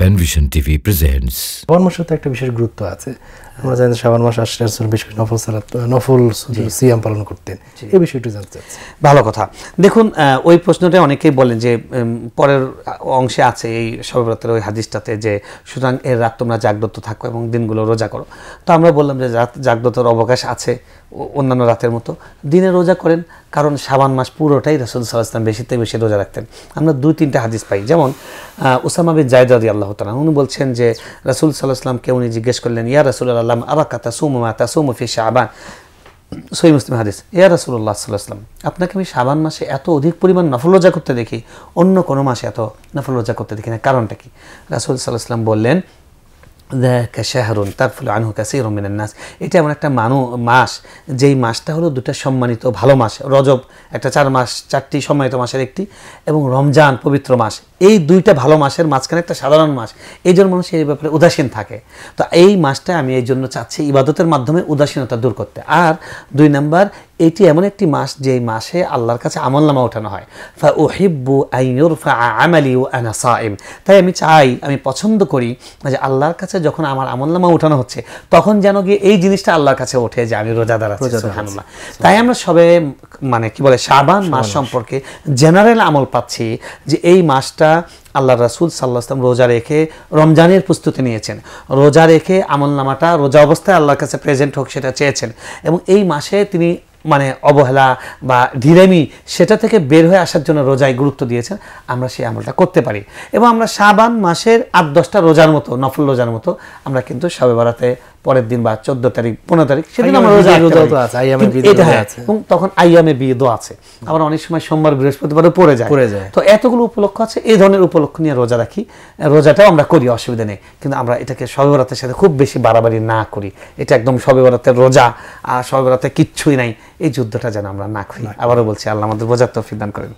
Panvision TV presents. শ্রাবণ মাসে তো একটা বিশেষ গুরুত্ব আছে। আমরা জানি শ্রাবণ মাস আসলে রাসূল বেশ নফল সিয়াম পালন করতেন, এই বিষয়টি জানতে চাচ্ছি। ভালো কথা। দেখুন, ওই প্রশ্নটা অনেকেই বলেন যে পরের অংশে আছে এই শবে বরাতের ওই হাদিসটাতে যে সুতরাং এর রাত তোমরা জাগ্রত থাকো এবং দিনগুলো রোজা করো। তো আমরা বললাম যে রাত জাগ্রতর অবকাশ আছে অন্যান্য রাতের মতো, দিনে রোজা করেন, কারণ শাবান মাস পুরোটাই রাসূল সাল্লাল্লাহু আলাইহি ওয়াসাল্লাম বেশিতে বেশি রোজা রাখতেন। আমরা 2-3টা হাদিস পাই, যেমন উসামা বিন যায়েদ রাদিয়াল্লাহু তাআলা উনি বলছেন যে রাসূল সাল্লাল্লাহু আলাইহি ওয়াসাল্লামকে উনি জিজ্ঞেস করলেন, ইয়া রাসূলুল্লাহ আরাকা তাসুমু মা তাসুমু ফি শাবান, সহিহ মুসলিম হাদিস, ইয়া রাসূলুল্লাহ সাল্লাল্লাহু আলাইহি ওয়াসাল্লাম, আপনাকে আমি শাবান মাসে এত অধিক পরিমাণ নফল রোজা করতে দেখি, অন্য কোনো মাসে এত নফল রোজা করতে দেখি না, কারণটা কি? রাসূল সাল্লাল্লাহু আলাইহি ওয়াসাল্লাম বললেন, যাকা শাহরুন তাগফুলু আনহু কাসীরুম মিনান নাস, এটা এমন একটা মাস যেই মাসটা হলো দুটা সম্মানিত ভালো মাস, রজব একটা 4 মাস 4টি সম্মানিত মাসের একটি, এবং রমজান পবিত্র মাস, এই 2টা ভালো মাসের মাঝখানে একটা সাধারণ মাস, এই জন্য মানুষ এই ব্যাপারে উদাসীন থাকে। তো এই মাসটা আমি এই জন্য চাচ্ছি ইবাদতের মাধ্যমে উদাসীনতা দূর করতে। আর 2 নাম্বার, এটি এমন একটি মাস যেই মাসে আল্লাহর কাছে আমলনামা ওঠানো হয়, ফা উহিব্বু আন ইউরফা আমালি ওয়া আনা সাইম, তাই আমি চাই, আমি পছন্দ করি যে আল্লাহর কাছে যখন আমার আমলনামা ওঠানো হচ্ছে তখন যেন গিয়ে এই জিনিসটা আল্লাহর কাছে ওঠে যে আমি রোজাদার আছি, সুবহানাল্লাহ। তাই আমরা সবে মানে কি বলে শাবান মাস সম্পর্কে জেনারেল আমল পাচ্ছি যে এই মাসটা আল্লাহ রাসূল সাল্লাল্লাহু আলাইহি ওয়াসাল্লাম রোজা রেখে রমজানের প্রস্তুতি নিয়েছেন, রোজা রেখে আমলনামাটা রোজা অবস্থায় আল্লাহর কাছে প্রেজেন্ট হোক সেটা চেয়েছেন, এবং এই মাসে তিনি মানে অবহেলা বা ঢিলেমি সেটা থেকে বের হয়ে আসার জন্য রোজায় গুরুত্ব দিয়েছেন। আমরা সেই আমলটা করতে পারি, এবং আমরা শাবান মাসের 8-10টা রোজার মতো, নফল রোজার মতো আমরা কিন্তু শবে বরাতে পরের দিন বা 14 তারিখ 15 তারিখ সেদিন আমরা রোজা আছে, এবং তখন আইয়ামে বিদও আছে, আবার অনেক সময় সোমবার বৃহস্পতিবারও পড়ে যায়। তো এতগুলো উপলক্ষ আছে, এই ধরনের উপলক্ষ নিয়ে রোজা রাখি, রোজাটাও আমরা করি, অসুবিধা নেই, কিন্তু আমরা এটাকে শবে বরাতের সাথে খুব বেশি বাড়াবাড়ি না করি। এটা একদম শবে বরাতের রোজা আর শবে বরাতে কিচ্ছুই নাই, এই যুদ্ধটা যেন আমরা না করি। আবারও বলছি, আল্লাহ আমাদের বোঝার তৌফিক দান করেন।